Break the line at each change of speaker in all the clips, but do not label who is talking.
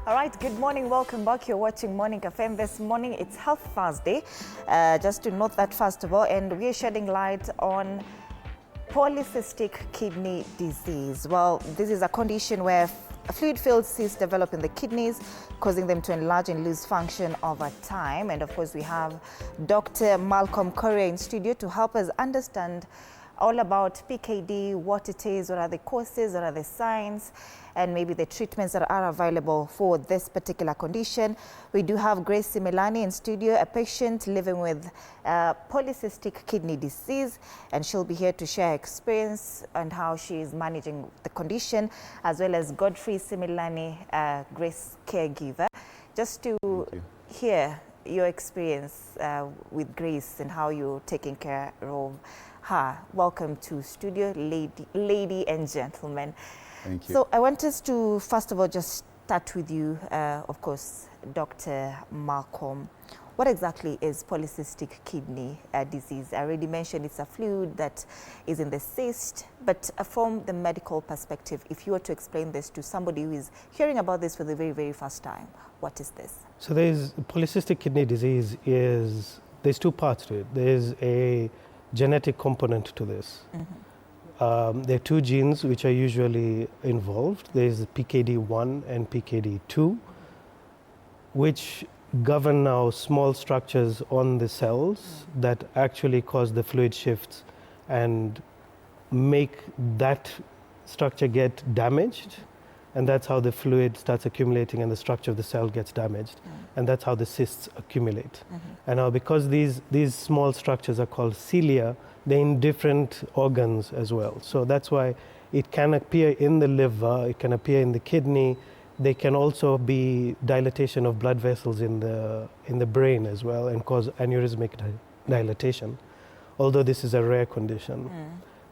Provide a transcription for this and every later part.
All right, good morning, welcome back. You're watching Morning Cafe, and this morning it's Health Thursday. Just to note that first of all, and we're shedding light on polycystic kidney disease. Well, this is a condition where fluid-filled cysts develop in the kidneys, causing them to enlarge and lose function over time. And of course, we have Dr. Malcolm Correa in studio to help us understand all about PKD, what it is, what are the causes, what are the signs, and maybe the treatments that are available for this particular condition. We do have Grace Simelane in studio, a patient living with polycystic kidney disease, and she'll be here to share her experience and how she is managing the condition, as well as Godfrey Simelane, Grace caregiver, just to hear your experience with Grace and how you're taking care of her. Welcome to studio, lady and gentlemen.
Thank you.
So I want us to, first of all, just start with you, of course, Dr. Malcolm. What exactly is polycystic kidney disease? I already mentioned it's a fluid that is in the cyst, but from the medical perspective, if you were to explain this to somebody who is hearing about this for the very, very first time, what is this?
So there's polycystic kidney disease there's two parts to it. There's a genetic component to this. There are two genes which are usually involved. There's PKD1 and PKD2, which govern now small structures on the cells that actually cause the fluid shifts and make that structure get damaged. And that's how the fluid starts accumulating and the structure of the cell gets damaged. And that's how the cysts accumulate. And now because these small structures are called cilia, they're in different organs as well. So that's why it can appear in the liver, it can appear in the kidney. They can also be dilatation of blood vessels in the brain as well and cause aneurysmic dilatation, although this is a rare condition.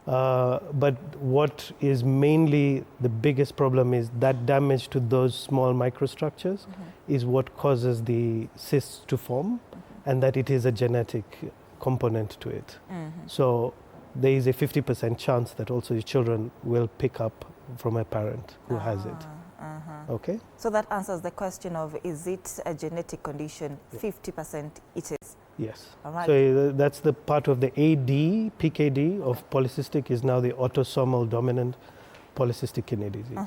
But what is mainly the biggest problem is that damage to those small microstructures is what causes the cysts to form, and that it is a genetic component to it. So there is a 50% chance that also the children will pick up from a parent who has it. Okay?
So that answers the question of, is it a genetic condition? 50% it is.
Yes.
All right.
So that's the part of the AD, PKD of polycystic is now the autosomal dominant polycystic kidney disease.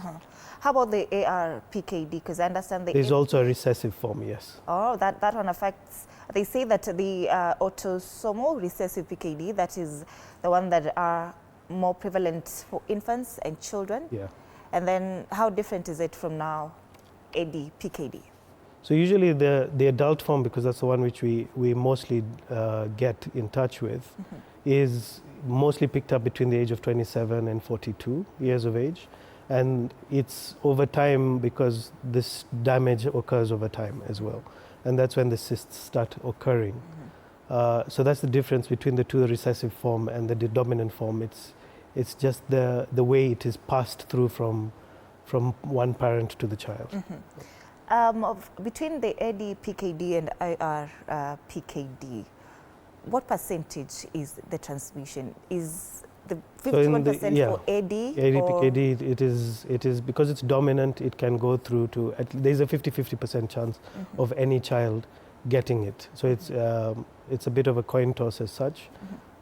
How about the AR PKD? Because I understand
There's also a recessive form, yes.
Oh, that one affects, they say that the autosomal recessive PKD, that is the one that are more prevalent for infants and children.
Yeah.
And then how different is it from now AD PKD?
So usually the adult form, because that's the one which we mostly get in touch with, is mostly picked up between the age of 27 and 42 years of age. And it's over time because this damage occurs over time as well. And that's when the cysts start occurring. So that's the difference between the two, the recessive form and the dominant form. It's just the way it is passed through from one parent to the child.
Between the AD PKD and IR PKD, what percentage is the transmission? Is the 51% for AD?
AD PKD, it is because it's dominant, it can go through to, there's a 50% chance of any child getting it. So it's a bit of a coin toss as such.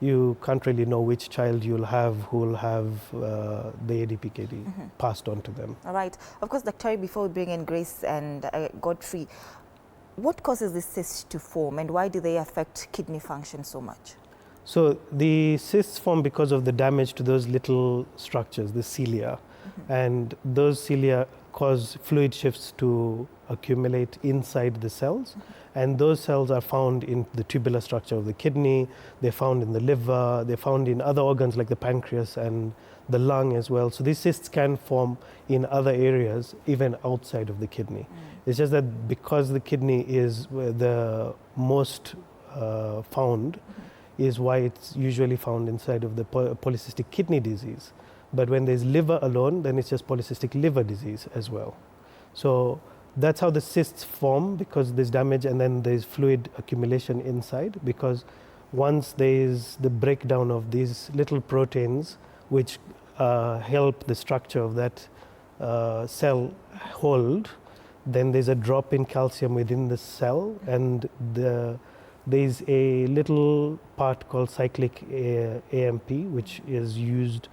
You can't really know which child you'll have who will have the ADPKD passed on to them.
All right. Of course, Dr. before we bring in Grace and Godfrey, what causes the cysts to form and why do they affect kidney function so much?
So the cysts form because of the damage to those little structures, the cilia. And those cilia cause fluid shifts to accumulate inside the cells. And those cells are found in the tubular structure of the kidney, they're found in the liver, they're found in other organs like the pancreas and the lung as well. So these cysts can form in other areas, even outside of the kidney. It's just that because the kidney is the most found, is why it's usually found inside of the polycystic kidney disease. But when there's liver alone, then it's just polycystic liver disease as well. So that's how the cysts form, because there's damage and then there's fluid accumulation inside, because once there's the breakdown of these little proteins which help the structure of that cell hold, then there's a drop in calcium within the cell, and there's a little part called cyclic AMP, which is used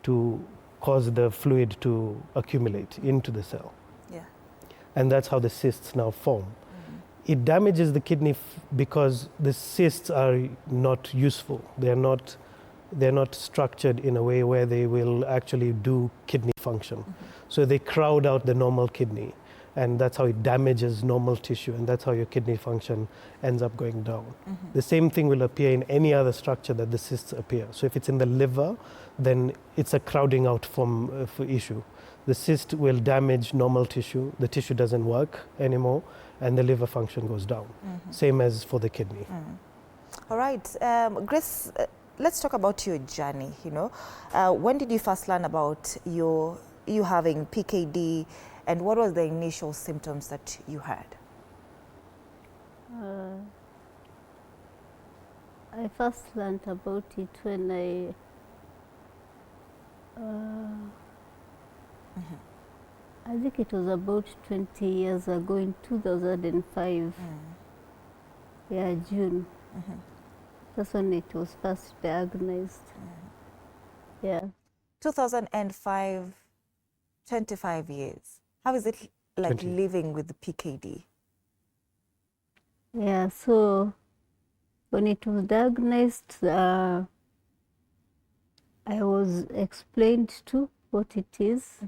to cause the fluid to accumulate into the cell.
Yeah.
And that's how the cysts now form. It damages the kidney because the cysts are not useful. They're not structured in a way where they will actually do kidney function. So they crowd out the normal kidney, and that's how it damages normal tissue, and that's how your kidney function ends up going down. The same thing will appear in any other structure that the cysts appear. So if it's in the liver, then it's a crowding out for issue. The cyst will damage normal tissue, the tissue doesn't work anymore, and the liver function goes down. Same as for the kidney.
All right, Grace, let's talk about your journey. When did you first learn about you having PKD, and what was the initial symptoms that you had?
I first learned about it when I think it was about 20 years ago in 2005. Yeah, June. That's when it was first diagnosed. Yeah.
2005, 25 years. How is it like
20.
living with the PKD?
Yeah, so when it was diagnosed, I was explained to what it is.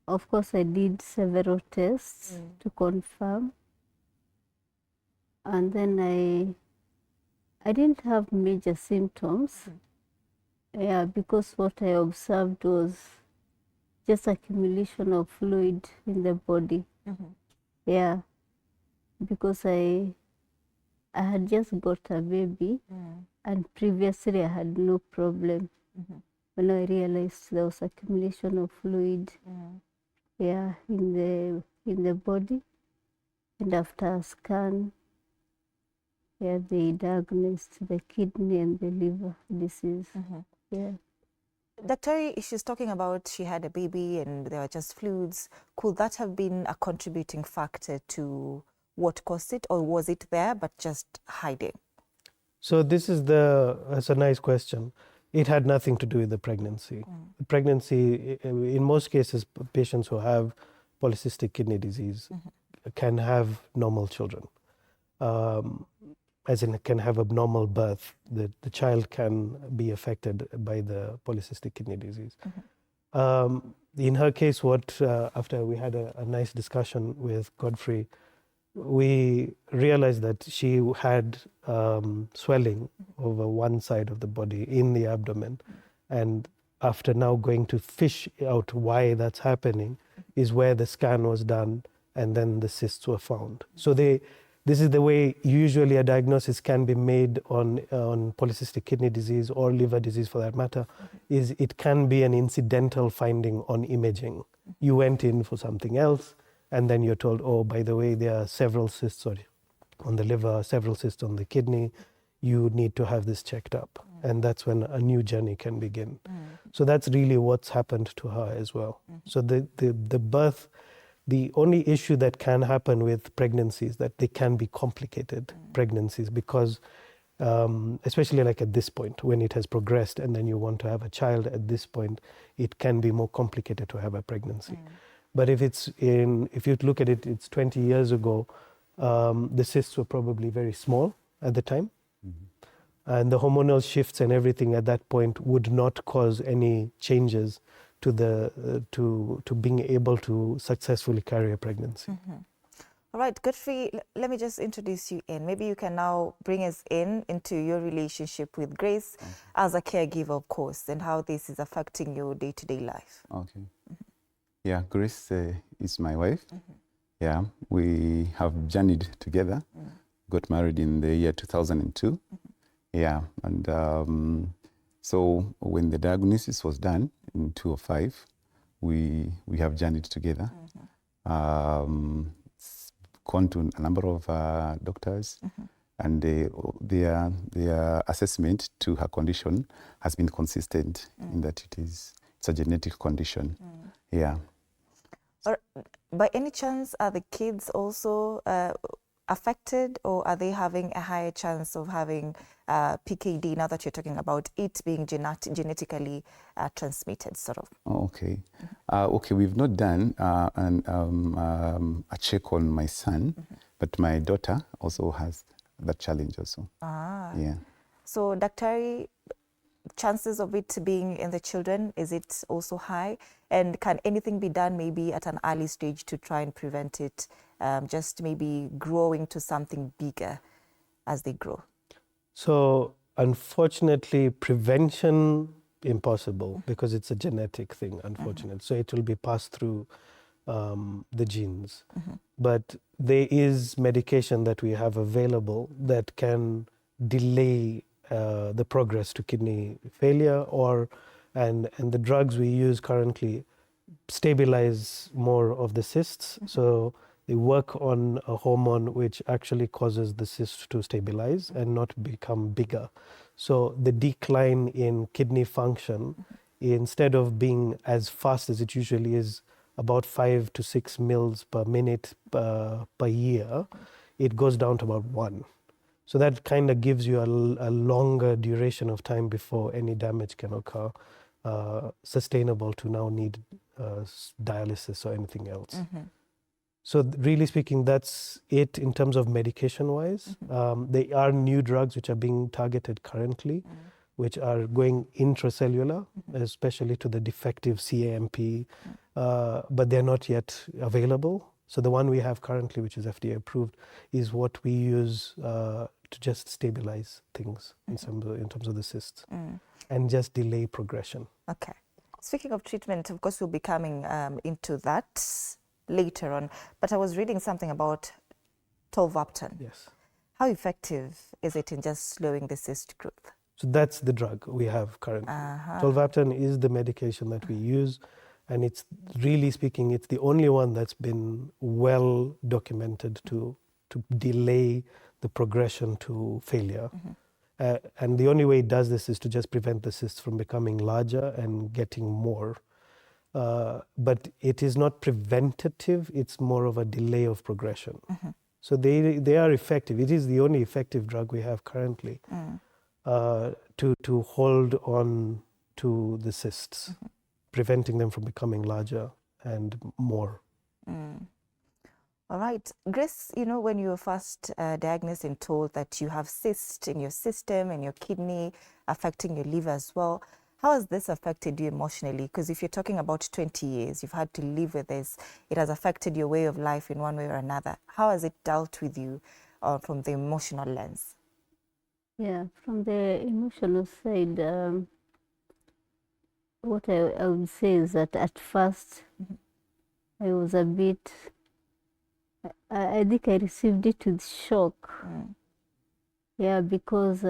Of course, I did several tests to confirm. And then I didn't have major symptoms. Yeah, because what I observed was just accumulation of fluid in the body. Yeah, because I had just got a baby, and previously I had no problem. When I realized there was accumulation of fluid, yeah, in the body, and after a scan, yeah, they diagnosed the kidney and the liver disease. Yeah.
Dr. She's talking about she had a baby and there were just fluids. Could that have been a contributing factor to what caused it, or was it there but just hiding?
So that's a nice question. It had nothing to do with the pregnancy. The pregnancy, in most cases, patients who have polycystic kidney disease can have normal children. As in, can have abnormal birth. The child can be affected by the polycystic kidney disease. In her case, after we had a nice discussion with Godfrey, we realized that she had swelling over one side of the body in the abdomen. And after now going to fish out why that's happening is where the scan was done, and then the cysts were found. So this is the way usually a diagnosis can be made on polycystic kidney disease or liver disease for that matter, is it can be an incidental finding on imaging. You went in for something else, and then you're told, oh, by the way, there are several cysts on the liver, several cysts on the kidney. You need to have this checked up. And that's when a new journey can begin. So that's really what's happened to her as well. So the birth, the only issue that can happen with pregnancies that they can be complicated pregnancies, because especially like at this point when it has progressed and then you want to have a child at this point, it can be more complicated to have a pregnancy. But if you look at it, it's 20 years ago, the cysts were probably very small at the time. And the hormonal shifts and everything at that point would not cause any changes to being able to successfully carry a pregnancy.
All right, Godfrey, let me just introduce you in. Maybe you can now bring us into your relationship with Grace as a caregiver, of course, and how this is affecting your day-to-day life.
Okay. Yeah, Grace is my wife. Yeah, we have journeyed together, got married in the year 2002. Yeah, and so when the diagnosis was done in 2005, we have journeyed together. Gone to a number of doctors, and their assessment to her condition has been consistent in that it's a genetic condition. Yeah.
Or by any chance, are the kids also affected, or are they having a higher chance of having PKD, now that you're talking about it being genetically transmitted, sort of?
Okay. Okay, we've not done a check on my son, but my daughter also has that challenge also. Yeah.
So, Daktari, chances of it being in the children, is it also high? And can anything be done maybe at an early stage to try and prevent it just maybe growing to something bigger as they grow?
So unfortunately, prevention impossible because it's a genetic thing, unfortunately. So it will be passed through the genes. But there is medication that we have available that can delay the progress to kidney failure, and the drugs we use currently stabilize more of the cysts. So they work on a hormone which actually causes the cyst to stabilize and not become bigger. So the decline in kidney function, instead of being as fast as it usually is, about 5 to 6 mils per minute per year, it goes down to about 1. So that kind of gives you a longer duration of time before any damage can occur, sustainable to now need dialysis or anything else. So really speaking, that's it in terms of medication-wise. There are new drugs which are being targeted currently, which are going intracellular, especially to the defective CAMP, but they're not yet available. So the one we have currently, which is FDA approved, is what we use to just stabilize things in terms of the cysts and just delay progression.
Okay. Speaking of treatment, of course, we'll be coming into that later on, but I was reading something about tolvaptan.
Yes.
How effective is it in just slowing the cyst growth?
So that's the drug we have currently. Tolvaptan is the medication that we use, and it's really speaking, it's the only one that's been well documented to delay the progression to failure. And the only way it does this is to just prevent the cysts from becoming larger and getting more. But it is not preventative, it's more of a delay of progression. So they are effective. It is the only effective drug we have currently to hold on to the cysts, preventing them from becoming larger and more.
All right. Grace, you know, when you were first diagnosed and told that you have cyst in your system and your kidney affecting your liver as well, how has this affected you emotionally? Because if you're talking about 20 years, you've had to live with this, it has affected your way of life in one way or another. How has it dealt with you from the emotional lens?
Yeah, from the emotional side, what I would say is that at first I was a bit, I think I received it with shock. Yeah, because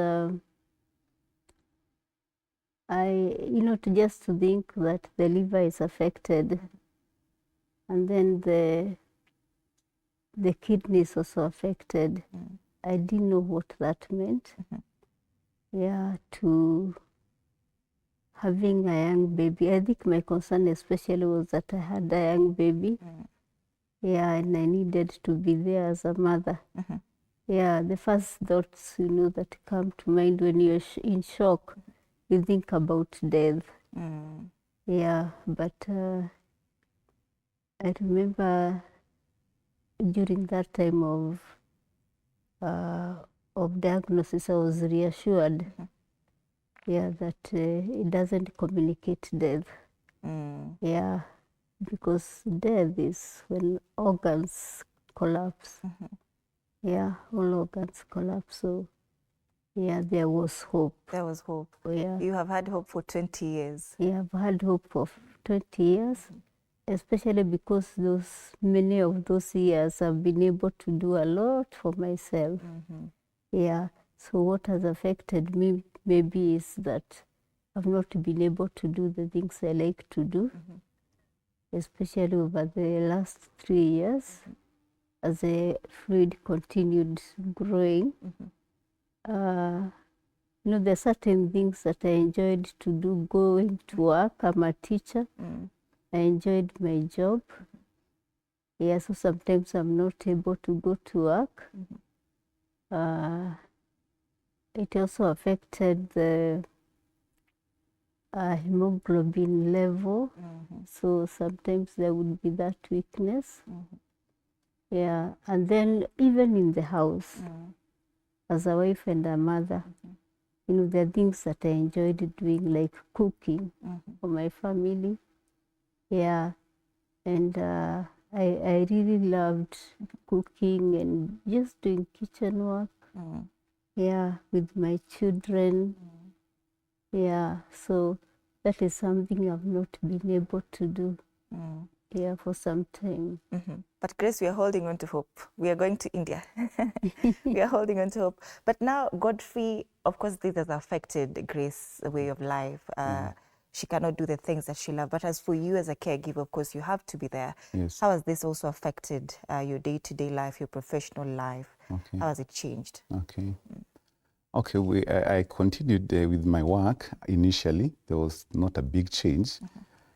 to think that the liver is affected, and then the kidney is also affected. I didn't know what that meant. Yeah, to having a young baby. I think my concern especially was that I had a young baby. Yeah, and I needed to be there as a mother. Yeah, the first thoughts, that come to mind when you're in shock, you think about death. Yeah, but I remember during that time of diagnosis, I was reassured, that it doesn't communicate death. Yeah, because death is when organs collapse. Yeah, all organs collapse. So, yeah, there was hope.
There was hope.
Yeah.
You have had hope for 20 years.
Yeah, I've had hope for 20 years, especially because many of those years I've been able to do a lot for myself. Yeah, so what has affected me maybe is that I've not been able to do the things I like to do, especially over the last 3 years as the fluid continued growing. There are certain things that I enjoyed to do, going to work. I'm a teacher. I enjoyed my job. Yeah, so sometimes I'm not able to go to work. It also affected the hemoglobin level. So sometimes there would be that weakness. Yeah, and then even in the house, as a wife and a mother, you know, there are things that I enjoyed doing, like cooking for my family. Yeah, and I really loved cooking and just doing kitchen work. Yeah, with my children. Yeah, so that is something I've not been able to do. Yeah, for some time.
But Grace, we are holding on to hope. We are going to India. We are holding on to hope. But now, Godfrey, of course, this has affected Grace's way of life. She cannot do the things that she loves. But as for you as a caregiver, of course, you have to be there.
Yes.
How has this also affected your day-to-day life, your professional life?
Okay.
How has it changed?
Okay. Okay, I continued with my work initially. There was not a big change.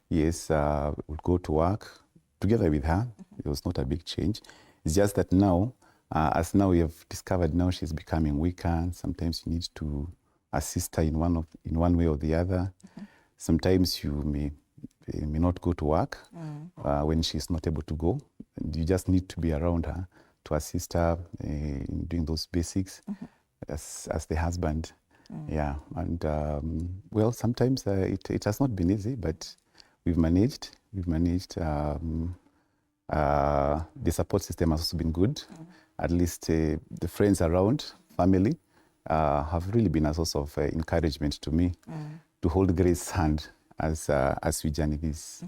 Yes, I would go to work together with her. There was not a big change. It's just that now, as now we have discovered now she's becoming weaker, and sometimes you need to assist her in one way or the other. Sometimes you may not go to work when she's not able to go. And you just need to be around her to assist her in doing those basics as the husband. Yeah, and well, sometimes it has not been easy, but we've managed. The support system has also been good. At least the friends around, family, have really been a source of encouragement to me to hold Grace's hand as we journey this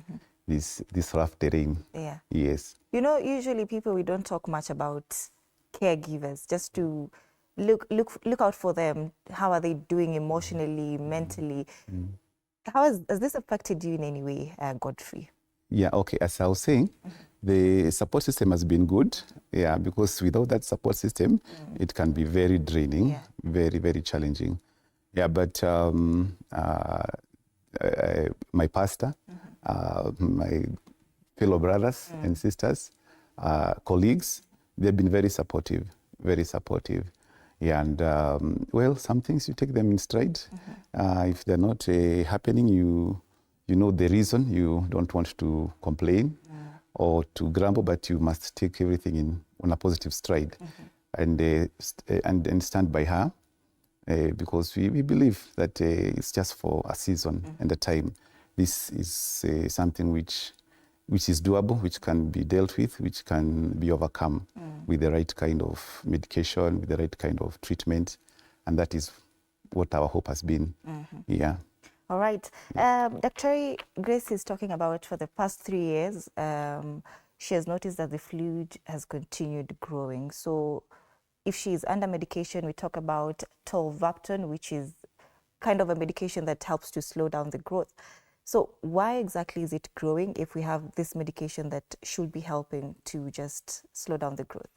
rough terrain.
Yeah.
Yes.
You know, usually people, we don't talk much about caregivers, just to look out for them. How are they doing emotionally, mentally? How has this affected you in any way, Godfrey?
Yeah, okay. As I was saying, the support system has been good. Yeah, because without that support system, it can be very draining, very, very challenging. Yeah, but my pastor, my fellow brothers and sisters, colleagues, they've been very supportive, very supportive. Yeah, and well, some things you take them in stride. If they're not happening, you know the reason. You don't want to complain or to grumble, but you must take everything on a positive stride and stand by her because we believe that it's just for a season and a time. This is something which is doable, which can be dealt with, which can be overcome with the right kind of medication, with the right kind of treatment. And that is what our hope has been. Yeah.
All right. Dr. Grace is talking about for the past 3 years, she has noticed that the fluid has continued growing. So if she's under medication, we talk about tolvaptan, which is kind of a medication that helps to slow down the growth. So why exactly is it growing if we have this medication that should be helping to just slow down the growth?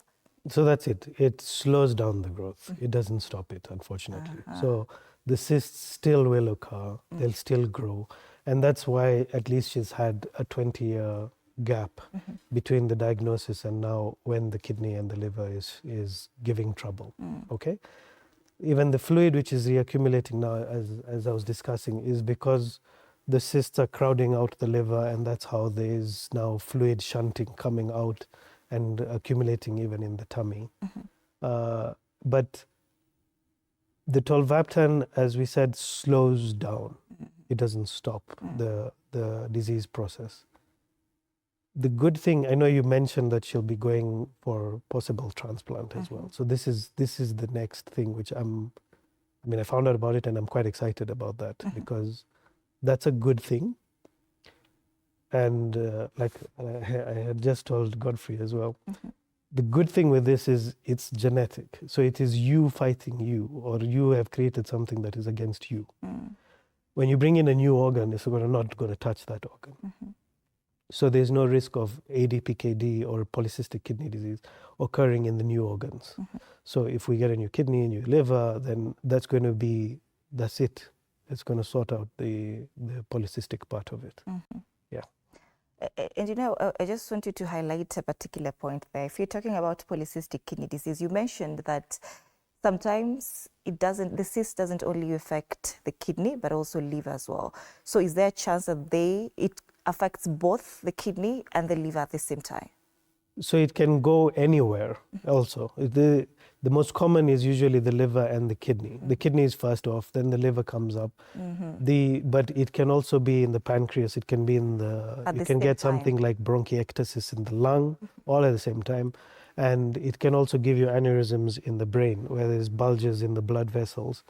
So that's it. It slows down the growth. It doesn't stop it, unfortunately. So the cysts still will occur. They'll still grow. And that's why at least she's had a 20-year gap between the diagnosis and now when the kidney and the liver is giving trouble. Okay? Even the fluid which is reaccumulating now, as I was discussing, is because the cysts are crowding out the liver, and that's how there is now fluid shunting coming out and accumulating even in the tummy. But the tolvaptan, as we said, slows down. It doesn't stop the disease process. The good thing, I know you mentioned that she'll be going for possible transplant as well. So this is the next thing which I found out about it and I'm quite excited about that because that's a good thing. And like I had just told Godfrey as well, the good thing with this is it's genetic. So it is you fighting you, or you have created something that is against you. When you bring in a new organ, it's not going to touch that organ. So there's no risk of PKD or polycystic kidney disease occurring in the new organs. So if we get a new kidney, a new liver, then that's it. It's going to sort out the polycystic part of it. Yeah.
And you know, I just want you to highlight a particular point there. If you're talking about polycystic kidney disease, you mentioned that sometimes the cyst doesn't only affect the kidney, but also liver as well. So is there a chance that it affects both the kidney and the liver at the same time?
So it can go anywhere also. The most common is usually the liver and the kidney. The kidney is first off, then the liver comes up. But it can also be in the pancreas, it can be in you can get something like bronchiectasis in the lung, all at the same time. And it can also give you aneurysms in the brain, where there's bulges in the blood vessels.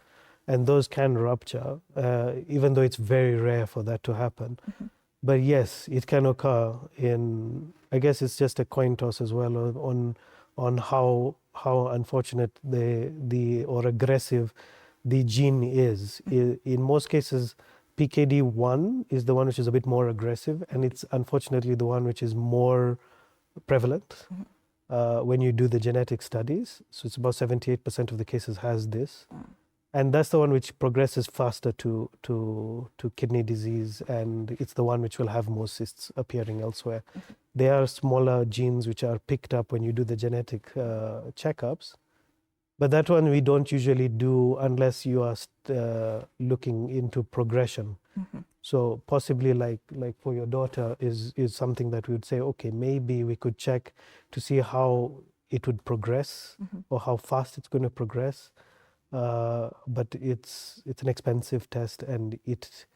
And those can rupture, even though it's very rare for that to happen. But yes, it can occur I guess it's just a coin toss as well on how unfortunate or aggressive the gene is. In most cases, PKD1 is the one which is a bit more aggressive, and it's unfortunately the one which is more prevalent when you do the genetic studies. So it's about 78% of the cases has this. And that's the one which progresses faster to kidney disease, and it's the one which will have more cysts appearing elsewhere. There are smaller genes which are picked up when you do the genetic checkups, but that one we don't usually do unless you are looking into progression. So possibly like for your daughter is something that we would say, okay, maybe we could check to see how it would progress or how fast it's going to progress. But it's an expensive test, and it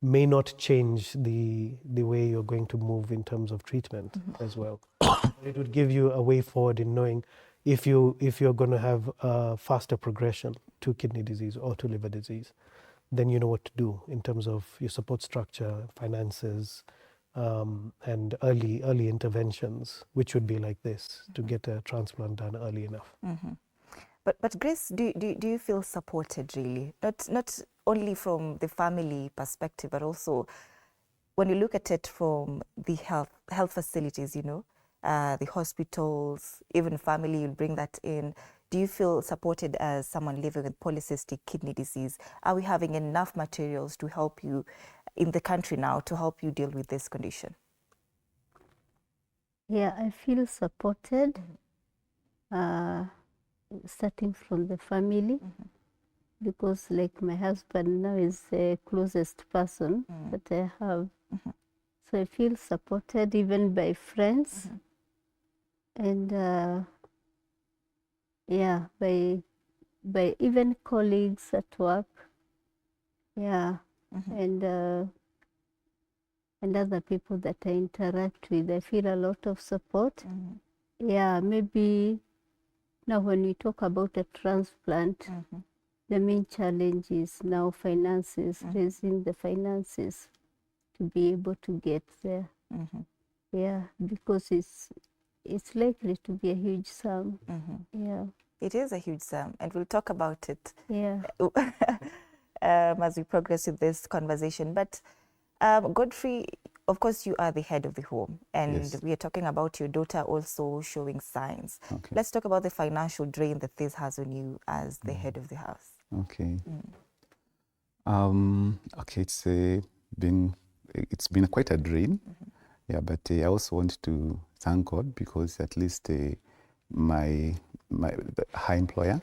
may not change the way you're going to move in terms of treatment as well. It would give you a way forward in knowing if you're going to have a faster progression to kidney disease or to liver disease, then you know what to do in terms of your support structure, finances, and early interventions, which would be like this, to get a transplant done early enough.
But Grace, do you feel supported really? Not only from the family perspective, but also when you look at it from the health facilities, you know, the hospitals, even family, you'll bring that in. Do you feel supported as someone living with polycystic kidney disease? Are we having enough materials to help you in the country now to help you deal with this condition?
Yeah, I feel supported. Starting from the family, because like my husband now is the closest person that I have. So I feel supported even by friends and yeah, by even colleagues at work. Yeah, and other people that I interact with. I feel a lot of support. Yeah, maybe now when we talk about a transplant, the main challenge is now finances, raising the finances to be able to get there. Yeah, because it's likely to be a huge sum. Yeah.
It is a huge sum, and we'll talk about it as we progress with this conversation. But Godfrey, of course, you are the head of the home, and we are talking about your daughter also showing signs. Let's talk about the financial drain that this has on you as the head of the house.
Okay. Okay, it's been quite a drain. Yeah, but I also want to thank God, because at least my high employer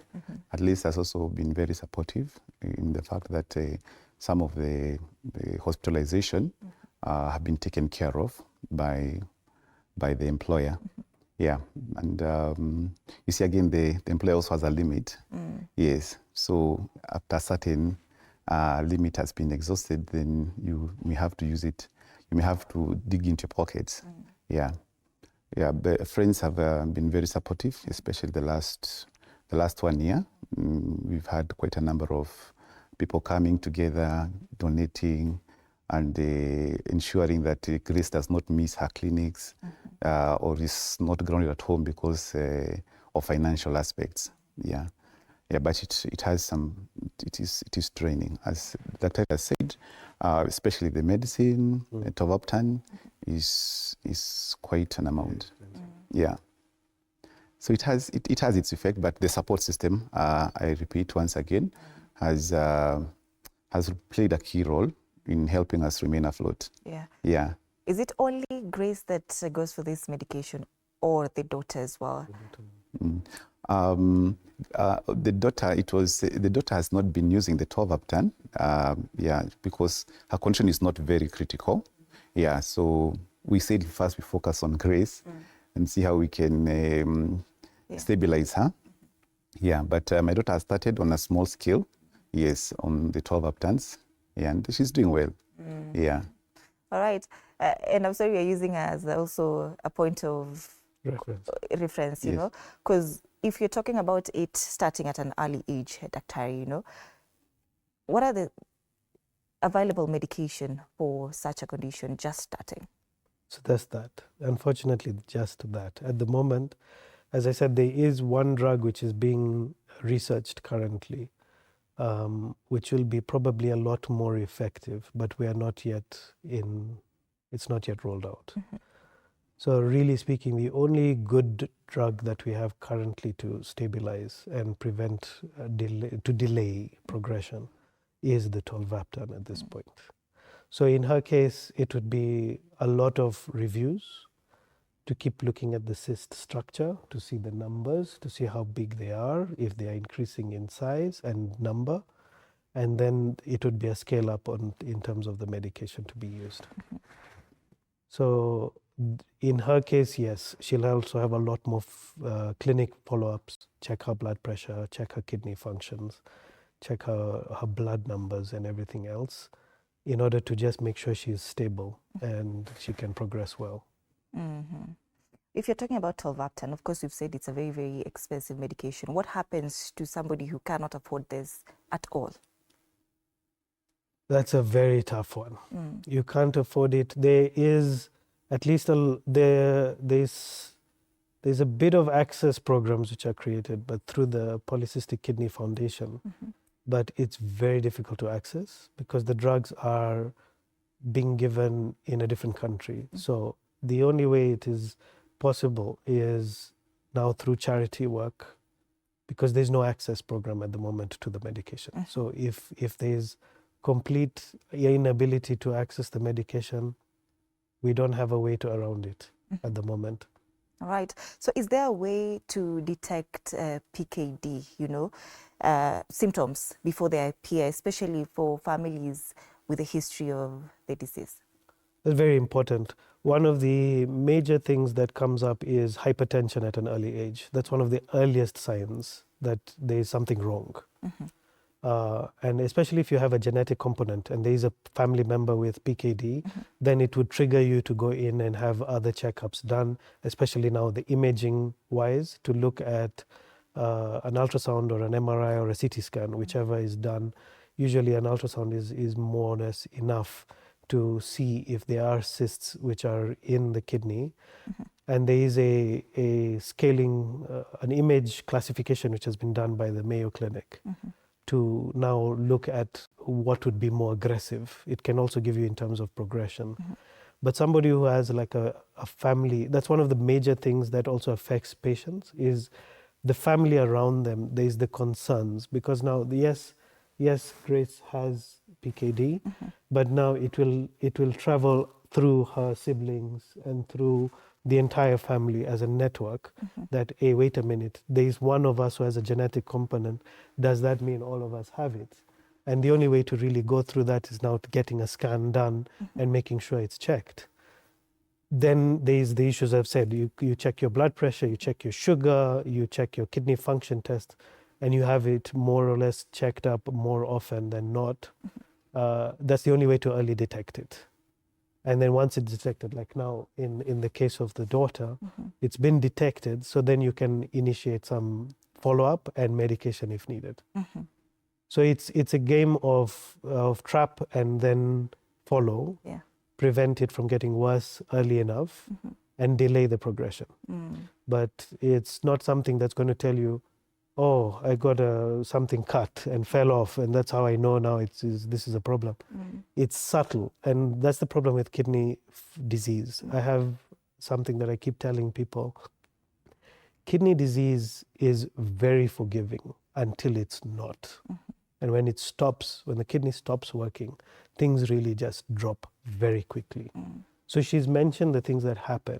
at least has also been very supportive in the fact that some of the hospitalization have been taken care of by the employer. Yeah, and you see, again, the employer also has a limit. Yes, so after a certain limit has been exhausted, then you may have to use it. You may have to dig into your pockets. Yeah, but friends have been very supportive, especially the last 1 year. We've had quite a number of people coming together, donating, and ensuring that Grace does not miss her clinics or is not grounded at home because of financial aspects. Yeah, but it has some. It is training, as the doctor has said. Especially the medicine, tovaptan, is quite an amount. Yeah. So it has its effect, but the support system, I repeat once again, has played a key role in helping us remain afloat.
Yeah.
Yeah.
Is it only Grace that goes for this medication, or the daughter as well?
The daughter has not been using the 12-aptan, because her condition is not very critical. Yeah, so we said first we focus on Grace and see how we can stabilize her. Yeah, but my daughter has started on a small scale, yes, on the 12-aptans, and she's doing well. Yeah.
All right. And I'm sorry we're using her as also a point of reference, you know, because if you're talking about it starting at an early age, Dr. you know, what are the available medication for such a condition just starting?
So that's that. Unfortunately, just that. At the moment, as I said, there is one drug which is being researched currently, which will be probably a lot more effective, but we are not yet it's not yet rolled out. So really speaking, the only good drug that we have currently to stabilize and prevent delay progression is the tolvaptan at this point. So in her case, it would be a lot of reviews to keep looking at the cyst structure, to see the numbers, to see how big they are, if they are increasing in size and number. And then it would be a scale up in terms of the medication to be used. So in her case, yes, she'll also have a lot more clinic follow-ups, check her blood pressure, check her kidney functions, check her blood numbers and everything else, in order to just make sure she's stable and she can progress well.
If you're talking about tolvaptan, of course, you've said it's a very, very expensive medication. What happens to somebody who cannot afford this at all?
That's a very tough one. You can't afford it. There is at least there's a bit of access programs which are created, but through the Polycystic Kidney Foundation. But it's very difficult to access because the drugs are being given in a different country. So the only way it is possible is now through charity work, because there's no access program at the moment to the medication. So if there's complete inability to access the medication, we don't have a way around it at the moment.
All right. So is there a way to detect PKD, you know, symptoms before they appear, especially for families with a history of the disease?
That's very important. One of the major things that comes up is hypertension at an early age. That's one of the earliest signs that there is something wrong. And especially if you have a genetic component and there is a family member with PKD, then it would trigger you to go in and have other checkups done, especially now the imaging wise, to look at an ultrasound or an MRI or a CT scan, whichever is done. Usually an ultrasound is more or less enough to see if there are cysts which are in the kidney. And there is a scaling, an image classification which has been done by the Mayo Clinic to now look at what would be more aggressive. It can also give you in terms of progression. But somebody who has like a family, that's one of the major things that also affects patients is the family around them. There's the concerns because now, yes, Grace has PKD, but now it will travel through her siblings and through the entire family as a network that, hey, wait a minute, there is one of us who has a genetic component. Does that mean all of us have it? And the only way to really go through that is now getting a scan done and making sure it's checked. Then there's the issues I've said. You check your blood pressure, you check your sugar, you check your kidney function test, and you have it more or less checked up more often than not. That's the only way to early detect it. And then once it's detected, like now in the case of the daughter, it's been detected, so then you can initiate some follow-up and medication if needed. So it's a game of trap and then follow, prevent it from getting worse early enough, and delay the progression. But it's not something that's going to tell you, oh, I got something cut and fell off, and that's how I know now this is a problem. It's subtle, and that's the problem with kidney disease. I have something that I keep telling people. Kidney disease is very forgiving until it's not. And when the kidney stops working, things really just drop very quickly. So she's mentioned the things that happen.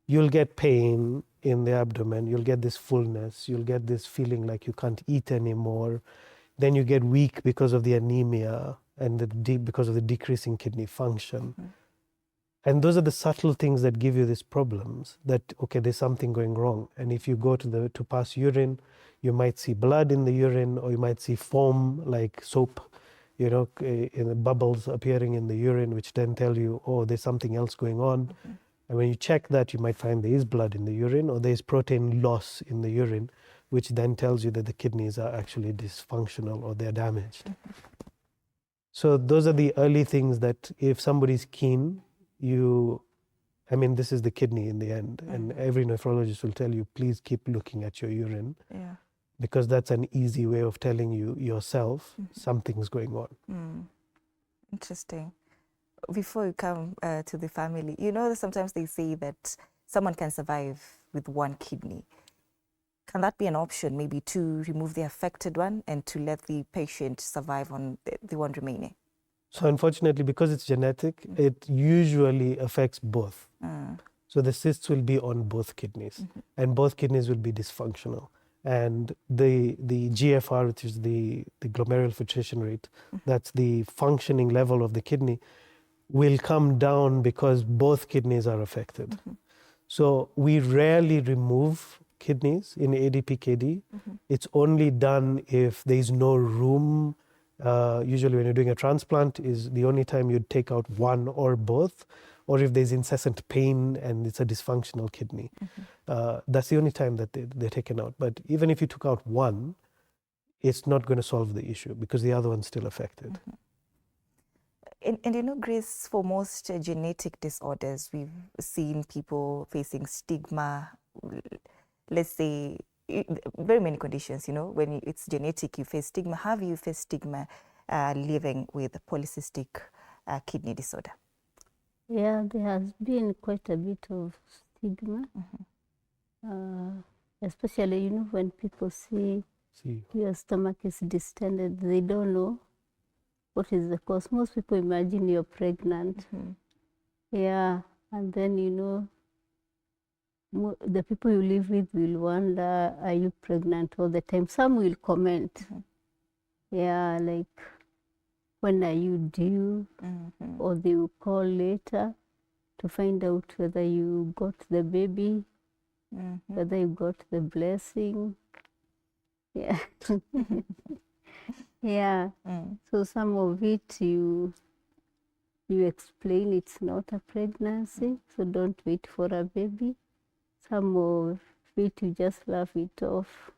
You'll get pain in the abdomen, you'll get this fullness, you'll get this feeling like you can't eat anymore. Then you get weak because of the anemia and because of the decreasing kidney function. And those are the subtle things that give you these problems that, okay, there's something going wrong. And if you go to pass urine, you might see blood in the urine, or you might see foam like soap, you know, in the bubbles appearing in the urine, which then tell you, oh, there's something else going on. And when you check that, you might find there is blood in the urine, or there is protein loss in the urine, which then tells you that the kidneys are actually dysfunctional or they're damaged. So those are the early things that if somebody's keen, this is the kidney in the end, and every nephrologist will tell you, please keep looking at your urine, because that's an easy way of telling you yourself something's going on.
Interesting. Before you come to the family, you know, sometimes they say that someone can survive with one kidney. Can that be an option, maybe to remove the affected one and to let the patient survive on the one remaining?
So unfortunately, because it's genetic, it usually affects both. So the cysts will be on both kidneys, and both kidneys will be dysfunctional. And the GFR, which is the glomerular filtration rate, that's the functioning level of the kidney, will come down because both kidneys are affected. So we rarely remove kidneys in ADPKD. It's only done if there is no room. Usually when you're doing a transplant is the only time you'd take out one or both, or if there's incessant pain and it's a dysfunctional kidney. That's the only time that they're taken out. But even if you took out one, it's not going to solve the issue because the other one's still affected.
And you know, Grace, for most genetic disorders, we've seen people facing stigma, let's say, very many conditions, you know, when it's genetic, you face stigma. Have you faced stigma living with polycystic kidney disorder?
Yeah, there has been quite a bit of stigma, especially, you know, when people see your stomach is distended, they don't know what is the cause. Most people imagine you're pregnant. Yeah, and then, you know, the people you live with will wonder, are you pregnant all the time? Some will comment, yeah, like, when are you due? Or they will call later to find out whether you got the baby, whether you got the blessing. Yeah. Yeah. So some of it you explain it's not a pregnancy, so don't wait for a baby. Some of it you just laugh it off.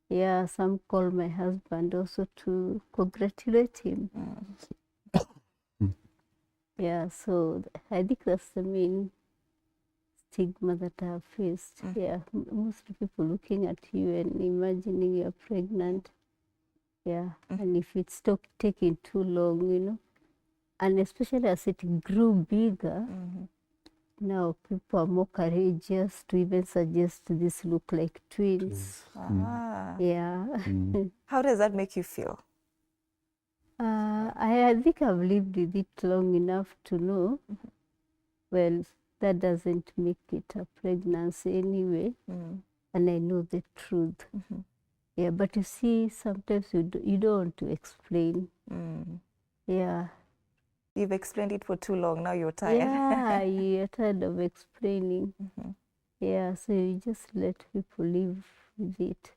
Yeah, some call my husband also to congratulate him. Yeah, so I think that's the main stigma that I've faced. Yeah, most people looking at you and imagining you're pregnant. Yeah, and if it's taking too long, you know, and especially as it grew bigger, now people are more courageous to even suggest this look like twins. Yeah.
How does that make you feel?
I think I've lived with it long enough to know, well, that doesn't make it a pregnancy anyway, and I know the truth. Yeah, but you see, sometimes you don't want to explain. Yeah.
You've explained it for too long, now you're tired.
Yeah, you're tired of explaining. Yeah, so you just let people live with it.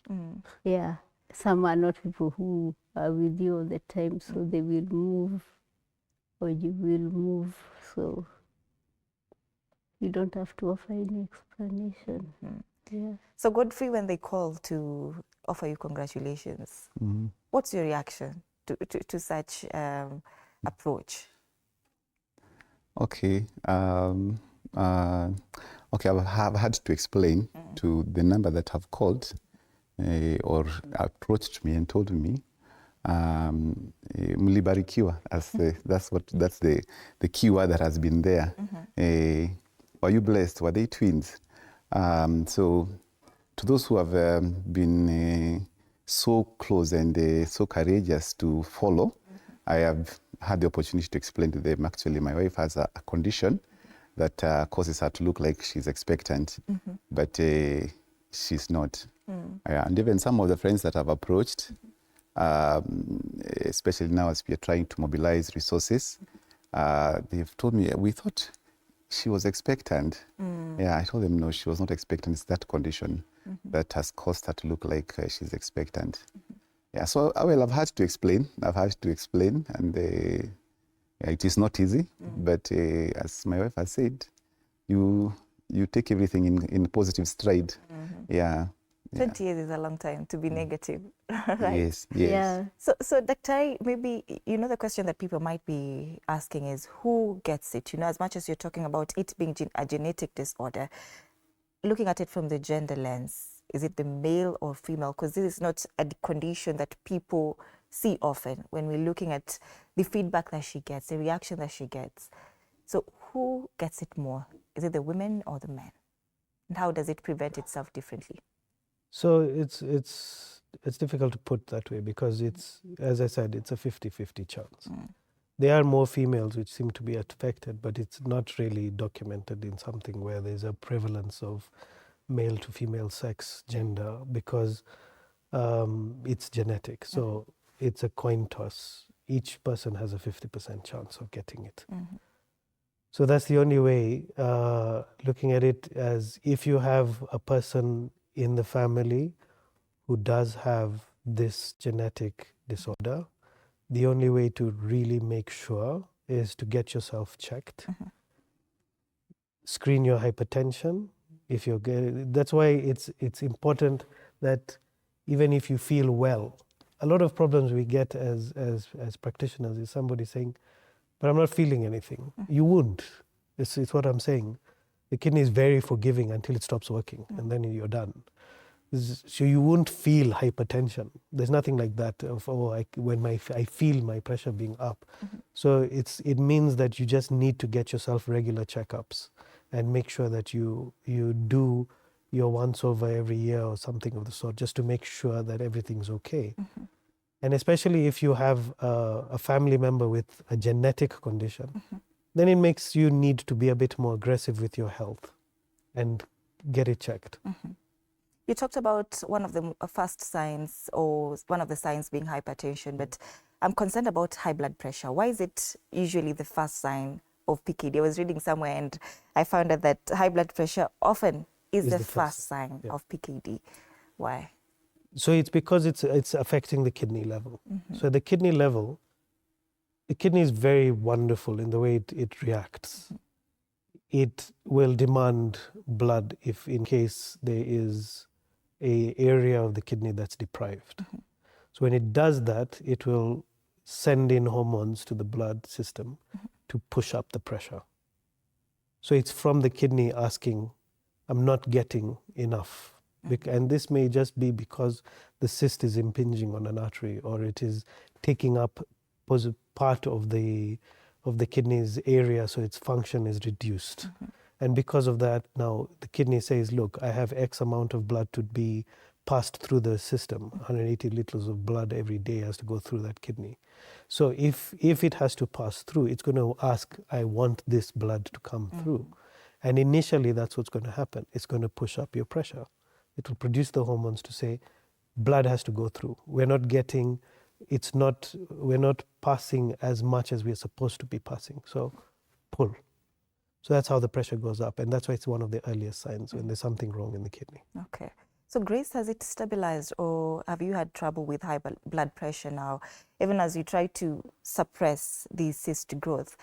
Yeah, some are not people who are with you all the time, so they will move, or you will move, so you don't have to offer any explanation. Yeah.
So Godfrey, when they call to offer you congratulations, what's your reaction to such approach?
Okay. Okay, I have had to explain to the number that have called or approached me and told me, mlibarikiwa, that's the key word that has been there. Were you blessed? Were they twins? So to those who have been so close and so courageous to follow, I have had the opportunity to explain to them, actually, my wife has a condition that causes her to look like she's expectant, but she's not. And even some of the friends that I've approached, especially now as we are trying to mobilize resources, they've told me, we thought she was expectant. Yeah, I told them, no, she was not expectant. It's that condition that has caused her to look like she's expectant. Yeah, so well, I've had to explain. And it is not easy. But as my wife has said, you take everything in positive stride. Yeah.
20 years is a long time to be negative, right?
Yes.
Yeah.
So Dr. maybe, the question that people might be asking is who gets it? As much as you're talking about it being a genetic disorder, looking at it from the gender lens, is it the male or female? Because this is not a condition that people see often when we're looking at the feedback that she gets, the reaction that she gets. So who gets it more? Is it the women or the men? And how does it prevent itself differently?
So it's difficult to put that way because it's, as I said, it's a 50-50 chance. There are more females which seem to be affected, but it's not really documented in something where there's a prevalence of male to female sex gender because it's genetic. So it's a coin toss. Each person has a 50% chance of getting it. So that's the only way, looking at it as if you have a person in the family who does have this genetic disorder, the only way to really make sure is to get yourself checked, screen your hypertension. If you're that's why it's important that even if you feel well, a lot of problems we get as practitioners is somebody saying, but I'm not feeling anything. You won't. It's what I'm saying. The kidney is very forgiving until it stops working, and then you're done. So you won't feel hypertension. There's nothing like that of, I feel my pressure being up. So it means that you just need to get yourself regular checkups and make sure that you do your once over every year or something of the sort, just to make sure that everything's okay. And especially if you have a family member with a genetic condition, then it makes you need to be a bit more aggressive with your health and get it checked.
You talked about one of the first signs, or one of the signs being hypertension, but I'm concerned about high blood pressure. Why is it usually the first sign of PKD? I was reading somewhere and I found out that high blood pressure often is the first sign of PKD. Why?
So it's because it's affecting the kidney level. So the kidney level, the kidney is very wonderful in the way it reacts. It will demand blood if in case there is an area of the kidney that's deprived. So when it does that, it will send in hormones to the blood system to push up the pressure. So it's from the kidney asking, I'm not getting enough. And this may just be because the cyst is impinging on an artery, or it is taking up part of the kidney's area, so its function is reduced. And because of that, now the kidney says, look, I have X amount of blood to be passed through the system. 180 liters of blood every day has to go through that kidney. So if it has to pass through, it's going to ask, I want this blood to come through. And initially, that's what's going to happen. It's going to push up your pressure. It will produce the hormones to say, blood has to go through. We're not passing as much as we're supposed to be passing. So pull. So that's how the pressure goes up. And that's why it's one of the earliest signs when there's something wrong in the kidney.
Okay. So Grace, has it stabilized, or have you had trouble with high blood pressure now, even as you try to suppress the cyst growth?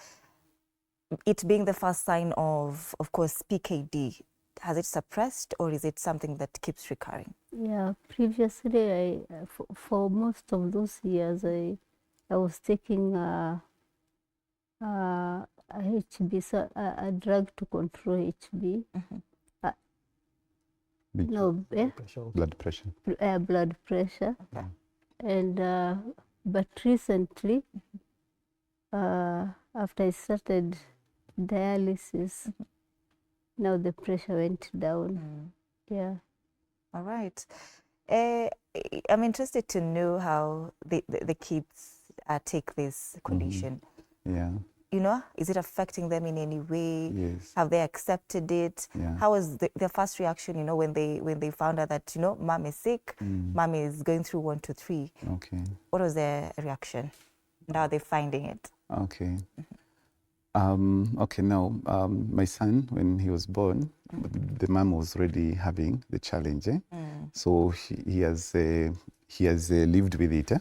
It being the first sign of course, PKD, has it suppressed, or is it something that keeps recurring?
Yeah, previously, for most of those years, I was taking a HB, so a drug to control HB.
Blood pressure.
Blood pressure.
Okay.
And but recently, after I started dialysis, now the pressure went down. Yeah.
All right. I'm interested to know how the kids take this condition.
Yeah.
you know, is it affecting them in any way?
Yes.
Have they accepted it?
Yeah.
How was their first reaction, you know, when they found out that, you know, mom is sick, mom is going through 1, 2, 3?
Okay.
What was their reaction? And how are they finding it?
Okay. Okay, now, my son, when he was born, the mom was already having the challenge. So he has lived with it.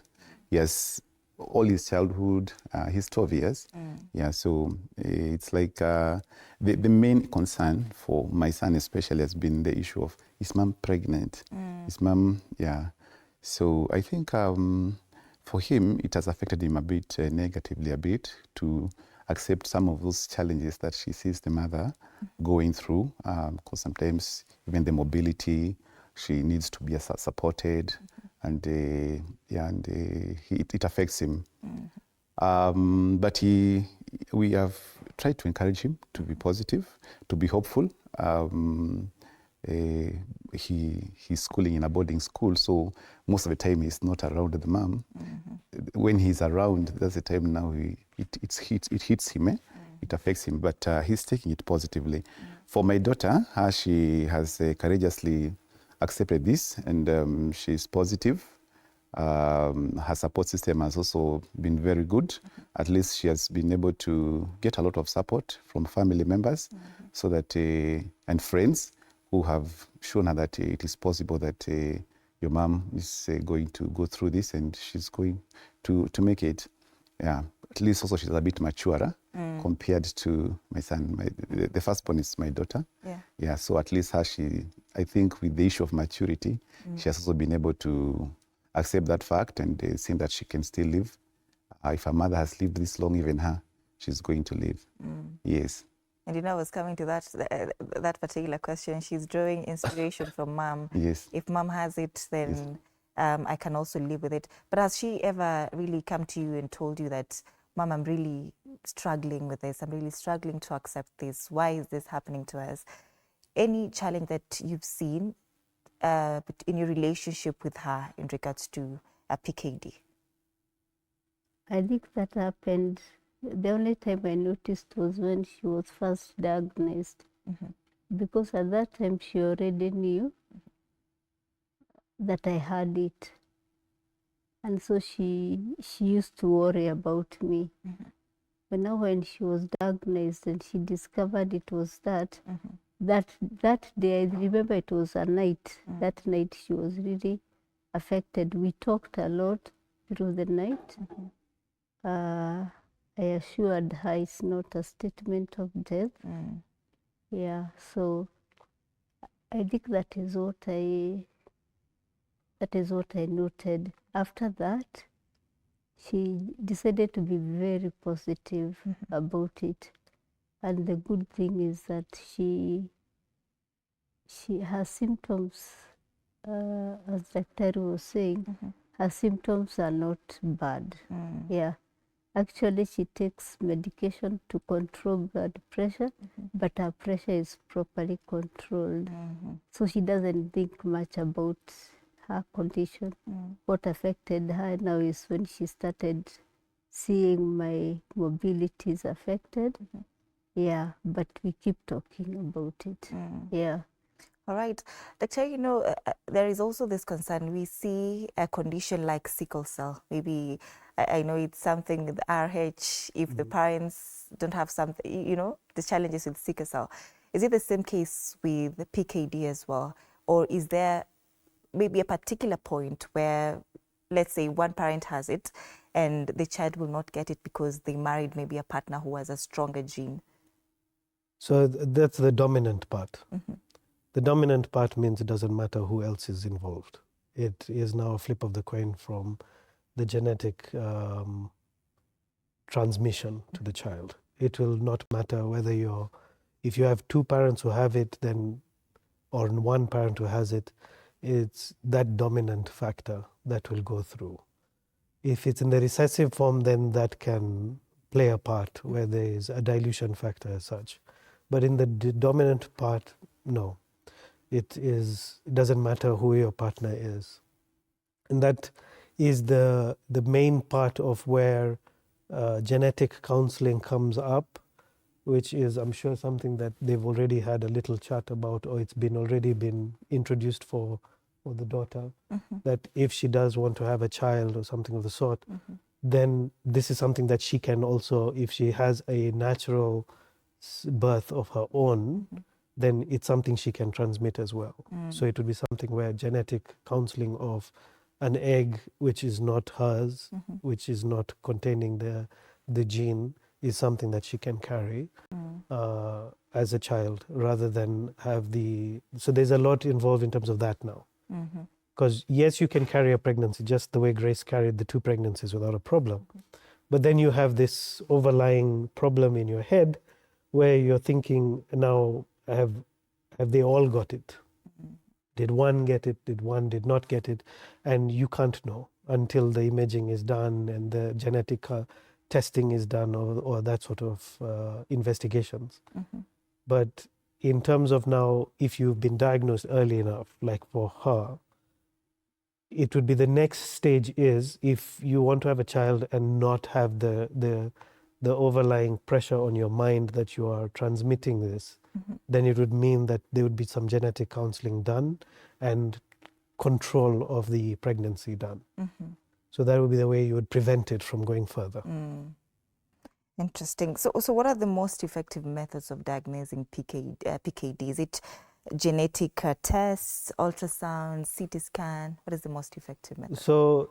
He has all his childhood, he's 12 years. Yeah, so it's like the main concern for my son especially has been the issue of, is mom pregnant? Is mom, yeah. So I think for him, it has affected him a bit negatively a bit to accept some of those challenges that she sees the mother going through, because sometimes even the mobility, she needs to be supported, and yeah, and it affects him. But we have tried to encourage him to be positive, to be hopeful. He's schooling in a boarding school, so most of the time he's not around the mom. When he's around, that's the time now it hits him, it affects him, but he's taking it positively. For my daughter, she has courageously accepted this, and she's positive. Her support system has also been very good. At least she has been able to get a lot of support from family members, so that and friends who have shown her that it is possible that your mom is going to go through this and she's going to make it. Yeah, at least also she's a bit maturer compared to my son. The firstborn is my daughter.
Yeah.
Yeah, so at least I think with the issue of maturity, she has also been able to accept that fact and seeing that she can still live. If her mother has lived this long, even her, she's going to live. Yes.
And you know, I was coming to that particular question. She's drawing inspiration from mom.
Yes.
If mom has it, then I can also live with it. But has she ever really come to you and told you that, mom, I'm really struggling with this. I'm really struggling to accept this. Why is this happening to us? Any challenge that you've seen in your relationship with her in regards to a PKD?
I think that happened. The only time I noticed was when she was first diagnosed, because at that time she already knew that I had it, and so she used to worry about me. But now when she was diagnosed and she discovered it was that day, I remember it was a night. That night she was really affected. We talked a lot through the night. I assured her it's not a statement of death. Yeah, so I think that is what I noted. After that, she decided to be very positive about it. And the good thing is that her symptoms, as Dr. was saying, her symptoms are not bad. Yeah. Actually, she takes medication to control blood pressure, but her pressure is properly controlled. So she doesn't think much about her condition. What affected her now is when she started seeing my mobility is affected. Yeah, but we keep talking about it. Yeah.
All right. Doctor, you know, there is also this concern. We see a condition like sickle cell. Maybe, I know it's something with RH, if the parents don't have something, you know, the challenges with sickle cell. Is it the same case with the PKD as well? Or is there maybe a particular point where, let's say, one parent has it and the child will not get it because they married maybe a partner who has a stronger gene?
So that's the dominant part. The dominant part means it doesn't matter who else is involved. It is now a flip of the coin from the genetic transmission to the child. It will not matter whether if you have two parents who have it, then, or one parent who has it, it's that dominant factor that will go through. If it's in the recessive form, then that can play a part where there is a dilution factor as such. But in the dominant part, no. It doesn't matter who your partner is. And that is the main part of where genetic counseling comes up, which is, I'm sure, something that they've already had a little chat about, or it's been already been introduced for the daughter, that if she does want to have a child or something of the sort, then this is something that she can also, if she has a natural birth of her own, then it's something she can transmit as well. So it would be something where genetic counseling of an egg which is not hers, which is not containing the gene, is something that she can carry as a child, rather than have so there's a lot involved in terms of that now. Because yes, you can carry a pregnancy just the way Grace carried the 2 pregnancies without a problem. But then you have this overlying problem in your head where you're thinking, now, have they all got it? Did one get it? Did one did not get it? And you can't know until the imaging is done and the genetic testing is done, or that sort of investigations. But in terms of now, if you've been diagnosed early enough, like for her, it would be the next stage is, if you want to have a child and not have the overlying pressure on your mind that you are transmitting this, then it would mean that there would be some genetic counseling done and control of the pregnancy done. So that would be the way you would prevent it from going further.
Interesting. So what are the most effective methods of diagnosing PKD? Is it genetic tests, ultrasound, CT scan? What is the most effective method?
So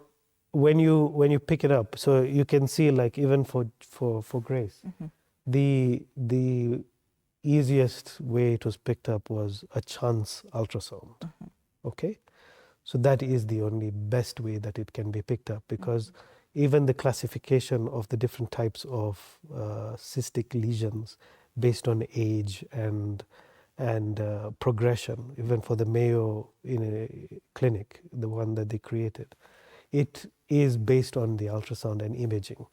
when you pick it up, so you can see, like, even for Grace, the easiest way it was picked up was a chance ultrasound. Okay, so that is the only best way that it can be picked up, because even the classification of the different types of cystic lesions based on age and progression, even for the Mayo Clinic, the one that they created, it is based on the ultrasound and imaging.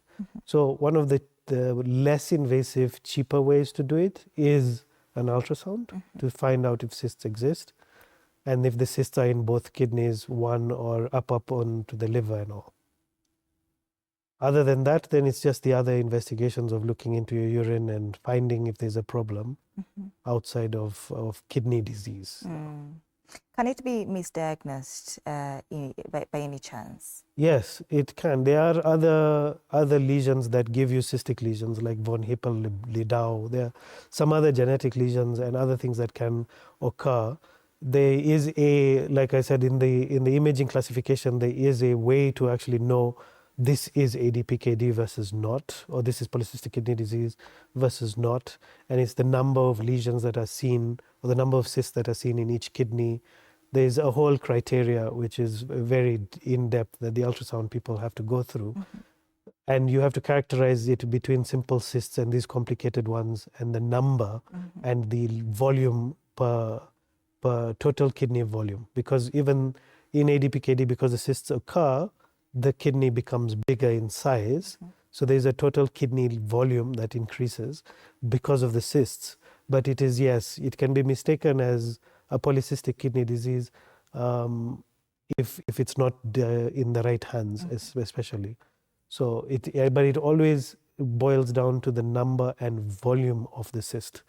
So one of the less invasive, cheaper ways to do it is an ultrasound to find out if cysts exist, and if the cysts are in both kidneys, one or up onto the liver and all. Other than that, then it's just the other investigations of looking into your urine and finding if there's a problem outside of kidney disease.
Can it be misdiagnosed by any chance?
Yes, it can. There are other lesions that give you cystic lesions, like von Hippel-Lindau. There are some other genetic lesions and other things that can occur. There is like I said, in the imaging classification, there is a way to actually know this is ADPKD versus not, or this is polycystic kidney disease versus not. And it's the number of lesions that are seen, or the number of cysts that are seen in each kidney. There's a whole criteria which is very in-depth that the ultrasound people have to go through. And you have to characterize it between simple cysts and these complicated ones, and the number and the volume per total kidney volume. Because even in ADPKD, because the cysts occur, the kidney becomes bigger in size. So there's a total kidney volume that increases because of the cysts. But it is, yes, it can be mistaken as a polycystic kidney disease if it's not in the right hands, especially. So but it always boils down to the number and volume of the cyst.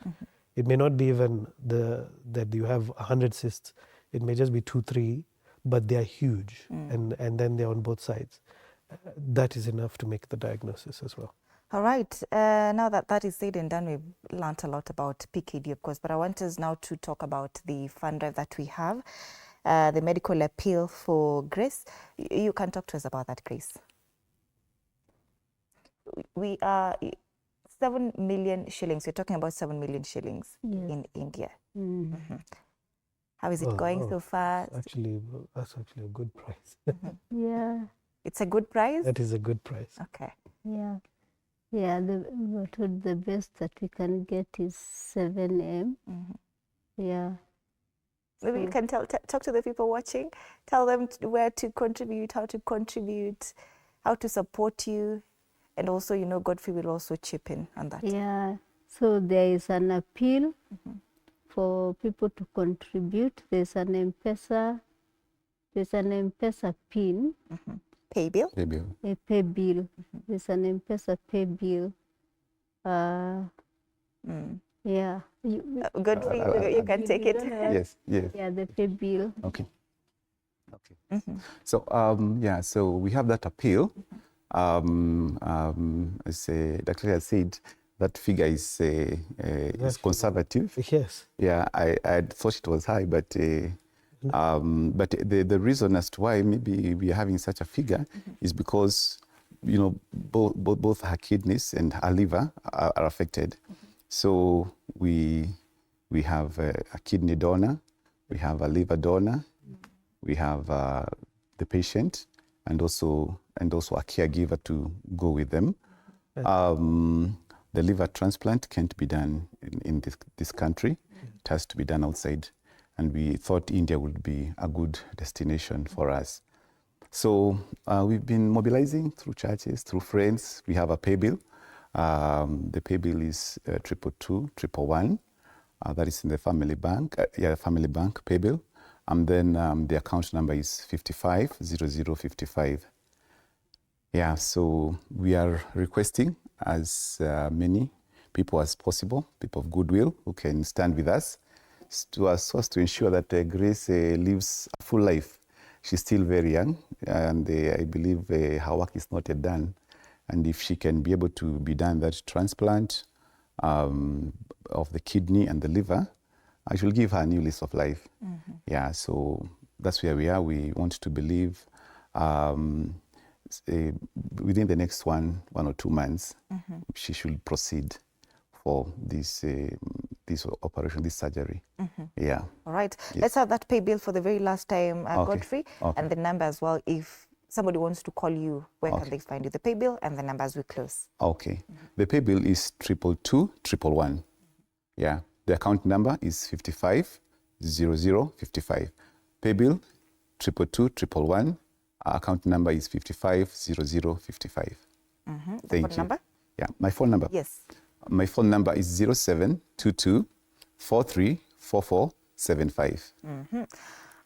It may not be even that you have 100 cysts. It may just be 2, 3, but they are huge, and then they're on both sides. That is enough to make the diagnosis as well.
All right. Now that is said and done, we've learned a lot about PKD, of course, but I want us now to talk about the fund drive that we have, the medical appeal for Grace. You can talk to us about that, Grace. We are 7 million shillings. We're talking about 7 million shillings in India. How is it going so far?
That's actually a good price.
Yeah.
It's a good price?
That is a good price.
Okay.
Yeah. Yeah, the best that we can get is 7M. Yeah.
Maybe you can talk to the people watching. Tell them where to contribute, how to contribute, how to support you. And also, GOtv will also chip in on that.
Yeah. So there is an appeal for people to contribute. There's an M-Pesa pin.
Pay bill?
Pay bill.
A pay bill. There's an M-Pesa pay bill. Yeah.
Good for you. You can take it.
Yes, yes.
Yeah, the pay bill.
Okay. Okay. So yeah, so we have that appeal. As Dr. has said, that figure is conservative.
Yes.
Yeah, I thought it was high, but the reason as to why maybe we are having such a figure is because, you know, both her kidneys and her liver are affected. So we have a kidney donor, we have a liver donor, we have the patient, and also a caregiver to go with them. The liver transplant can't be done in this country. It has to be done outside. And we thought India would be a good destination for us. So we've been mobilizing through churches, through friends. We have a pay bill. The pay bill is 222-111. That is in the family bank. Family bank pay bill. And then the account number is 550055. Yeah, so we are requesting as many people as possible, people of goodwill who can stand with us, so as to ensure that Grace lives a full life. She's still very young, and I believe her work is not yet done. And if she can be able to be done that transplant of the kidney and the liver, I shall give her a new lease of life. Yeah, so that's where we are. We want to believe within the next one or 2 months, she should proceed for this operation, this surgery. Yeah.
All right.
Yes.
Let's have that pay bill for the very last time, Godfrey,
Okay.
and the number as well. If somebody wants to call you, where can they find you? The pay bill and the number as we close.
Okay. The pay bill is 222-111. Yeah. The account number is 550055. Pay bill 222-111. Account number is 550055. Thank
Phone
you.
number?
Yeah, my phone number.
Yes.
My phone number is 0722-434475.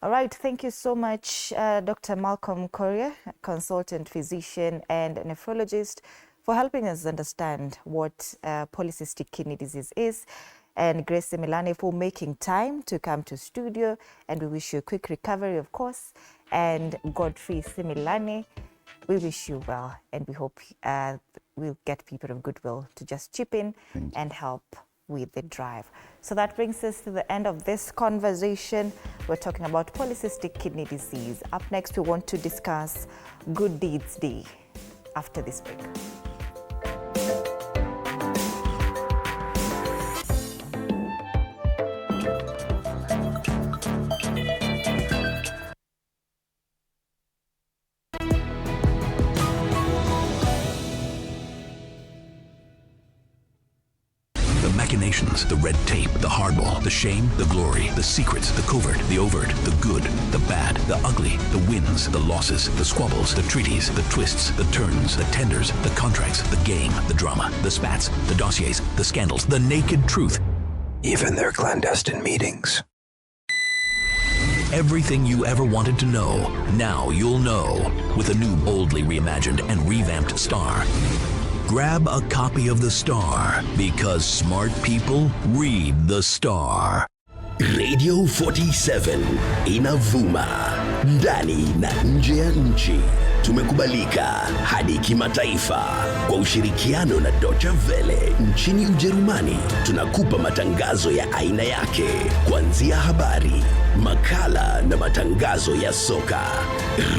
All right. Thank you so much, Dr. Malcolm Korea, consultant physician and nephrologist, for helping us understand what polycystic kidney disease is, and Grace Simelane for making time to come to studio. And we wish you a quick recovery, of course. And Godfrey Simelane, we wish you well, and we hope we'll get people of goodwill to just chip in and help with the drive. So that brings us to the end of this conversation. We're talking about polycystic kidney disease. Up next, we want to discuss Good Deeds Day after this break.
Machinations, the red tape, the hardball, the shame, the glory, the secrets, the covert, the overt, the good, the bad, the ugly, the wins, the losses, the squabbles, the treaties, the twists, the turns, the tenders, the contracts, the game, the drama, the spats, the dossiers, the scandals, the naked truth, even their clandestine meetings. Everything you ever wanted to know, now you'll know with a new boldly reimagined and revamped Star. Grab a copy of the Star, because smart people read the Star.
Radio 47 inavuma ndani na nje ya nchi. Tumekubalika hadi kimataifa kwa ushirikiano na Deutsche Welle nchini Ujerumani. Tunakupa matangazo ya aina yake, kuanzia habari, makala na matangazo ya soka.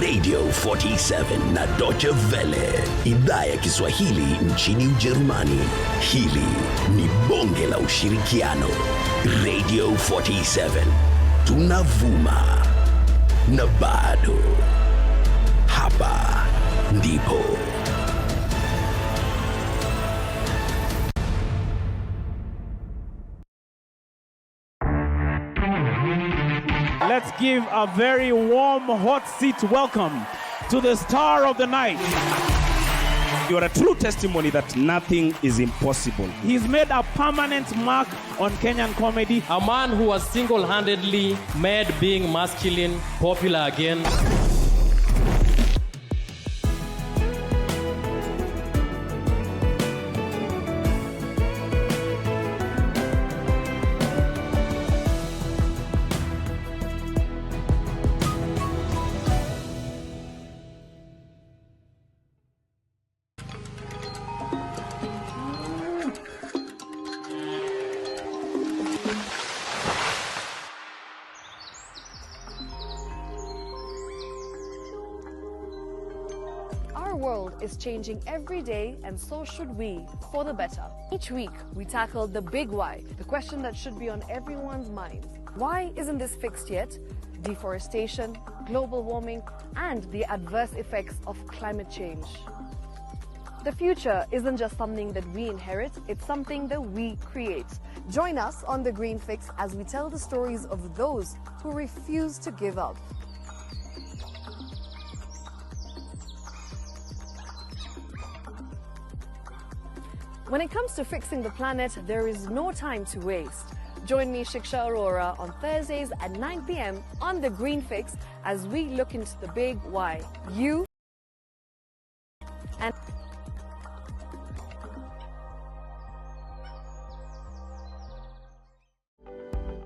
Radio 47 na Deutsche Welle, idhaa ya Kiswahili nchini Ujerumani. Hili ni bonge la ushirikiano. Radio 47, tunavuma na bado hapa ndipo.
Let's give a very warm, hot seat welcome to the star of the night. You are a true testimony that nothing is impossible. He's made a permanent mark on Kenyan comedy.
A man who has single-handedly made being masculine popular again.
Our world is changing every day, and so should we, for the better. Each week, we tackle the big why, the question that should be on everyone's mind. Why isn't this fixed yet? Deforestation, global warming, and the adverse effects of climate change. The future isn't just something that we inherit, it's something that we create. Join us on The Green Fix as we tell the stories of those who refuse to give up. When it comes to fixing the planet, there is no time to waste. Join me, Shiksha Arora, on Thursdays at 9 p.m. on The Green Fix as we look into the big why. You and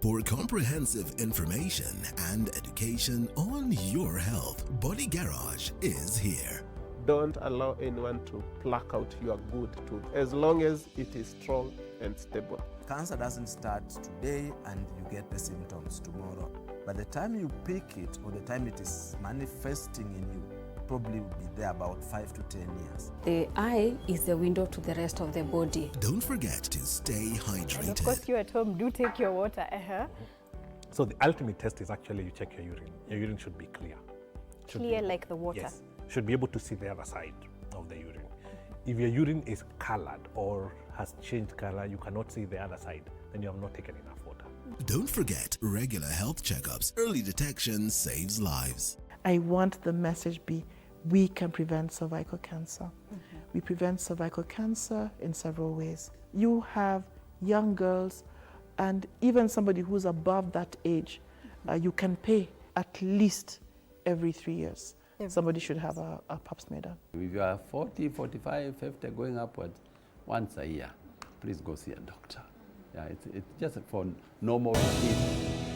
For comprehensive information and education on your health, Body Garage is here.
Don't allow anyone to pluck out your good tooth as long as it is strong and stable.
Cancer doesn't start today and you get the symptoms tomorrow. By the time you pick it or the time it is manifesting in you, probably will be there about 5 to 10 years.
The eye is the window to the rest of the body.
Don't forget to stay hydrated.
And of course, you at home do take your water.
So the ultimate test is actually you check your urine. Your urine should be clear.
Clear like the water?
Yes. Should be able to see the other side of the urine. If your urine is colored or has changed color, you cannot see the other side, then you have not taken enough water.
Don't forget regular health checkups. Early detection saves lives.
I want the message be, we can prevent cervical cancer. We prevent cervical cancer in several ways. You have young girls and even somebody who's above that age, you can pay at least every 3 years. Somebody should have a pap smear done.
If you are 40, 45, 50, going upward, once a year, please go see a doctor. Yeah, it's just for normal routine.